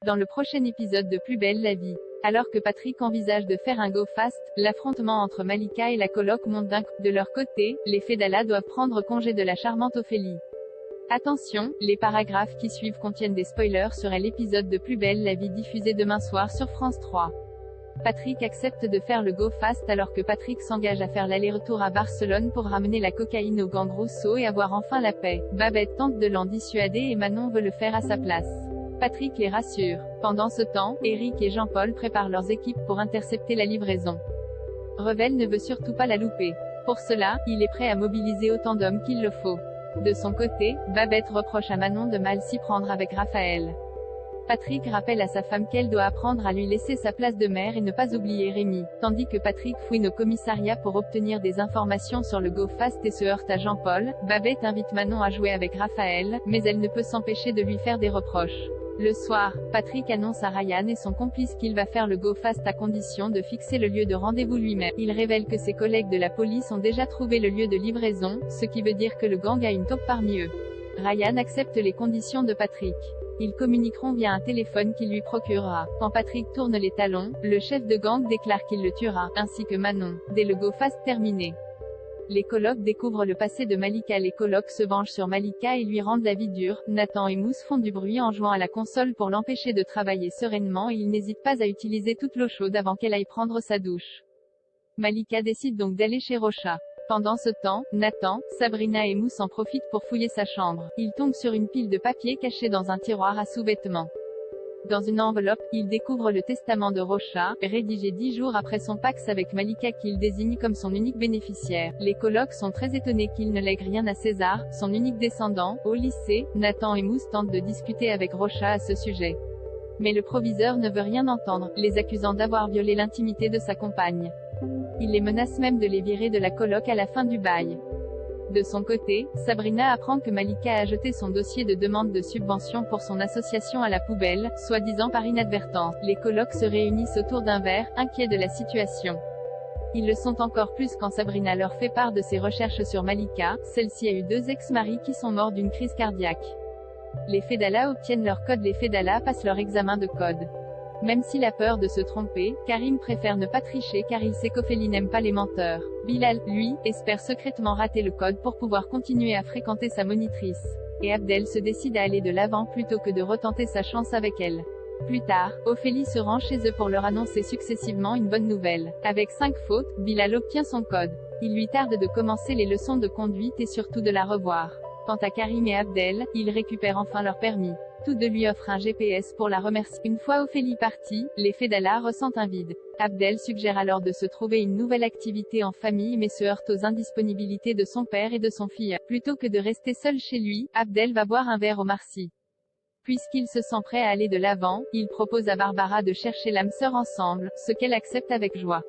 Dans le prochain épisode de Plus belle la vie. Alors que Patrick envisage de faire un go fast, l'affrontement entre Malika et la coloc monte d'un coup. De leur côté, les Fedala doivent prendre congé de la charmante Ophélie. Attention, les paragraphes qui suivent contiennent des spoilers sur l'épisode de Plus belle la vie diffusé demain soir sur France 3. Patrick accepte de faire le go fast alors que Patrick s'engage à faire l'aller-retour à Barcelone pour ramener la cocaïne au gang Rousseau et avoir enfin la paix. Babette tente de l'en dissuader et Manon veut le faire à sa place. Patrick les rassure. Pendant ce temps, Eric et Jean-Paul préparent leurs équipes pour intercepter la livraison. Revel ne veut surtout pas la louper. Pour cela, il est prêt à mobiliser autant d'hommes qu'il le faut. De son côté, Babette reproche à Manon de mal s'y prendre avec Raphaël. Patrick rappelle à sa femme qu'elle doit apprendre à lui laisser sa place de mère et ne pas oublier Rémi, tandis que Patrick fouine au commissariat pour obtenir des informations sur le go fast et se heurte à Jean-Paul. Babette invite Manon à jouer avec Raphaël, mais elle ne peut s'empêcher de lui faire des reproches. Le soir, Patrick annonce à Ryan et son complice qu'il va faire le go fast à condition de fixer le lieu de rendez-vous lui-même. Il révèle que ses collègues de la police ont déjà trouvé le lieu de livraison, ce qui veut dire que le gang a une taupe parmi eux. Ryan accepte les conditions de Patrick. Ils communiqueront via un téléphone qui lui procurera. Quand Patrick tourne les talons, le chef de gang déclare qu'il le tuera, ainsi que Manon, dès le go fast terminé. Les colocs découvrent le passé de Malika. Les colocs se vengent sur Malika et lui rendent la vie dure. Nathan et Mousse font du bruit en jouant à la console pour l'empêcher de travailler sereinement et ils n'hésitent pas à utiliser toute l'eau chaude avant qu'elle aille prendre sa douche. Malika décide donc d'aller chez Rocha. Pendant ce temps, Nathan, Sabrina et Mousse en profitent pour fouiller sa chambre. Ils tombent sur une pile de papier cachée dans un tiroir à sous-vêtements. Dans une enveloppe, ils découvrent le testament de Rocha, rédigé 10 jours après son Pacs avec Malika qu'il désigne comme son unique bénéficiaire. Les colocs sont très étonnés qu'il ne lègue rien à César, son unique descendant. Au lycée, Nathan et Mousse tentent de discuter avec Rocha à ce sujet. Mais le proviseur ne veut rien entendre, les accusant d'avoir violé l'intimité de sa compagne. Il les menace même de les virer de la coloc à la fin du bail. De son côté, Sabrina apprend que Malika a jeté son dossier de demande de subvention pour son association à la poubelle, soi-disant par inadvertance. Les colocs se réunissent autour d'un verre, inquiets de la situation. Ils le sont encore plus quand Sabrina leur fait part de ses recherches sur Malika. Celle-ci a eu 2 ex-maris qui sont morts d'une crise cardiaque. Les Fedala obtiennent leur code. Les Fedala passent leur examen de code. Même s'il a peur de se tromper, Karim préfère ne pas tricher car il sait qu'Ophélie n'aime pas les menteurs. Bilal, lui, espère secrètement rater le code pour pouvoir continuer à fréquenter sa monitrice. Et Abdel se décide à aller de l'avant plutôt que de retenter sa chance avec elle. Plus tard, Ophélie se rend chez eux pour leur annoncer successivement une bonne nouvelle. Avec 5 fautes, Bilal obtient son code. Il lui tarde de commencer les leçons de conduite et surtout de la revoir. Quant à Karim et Abdel, ils récupèrent enfin leur permis. Tous deux lui offrent un GPS pour la remercier. Une fois Ophélie partie, les Fedala ressentent un vide. Abdel suggère alors de se trouver une nouvelle activité en famille mais se heurte aux indisponibilités de son père et de son fils. Plutôt que de rester seul chez lui, Abdel va boire un verre au Marcy. Puisqu'il se sent prêt à aller de l'avant, il propose à Barbara de chercher l'âme sœur ensemble, ce qu'elle accepte avec joie.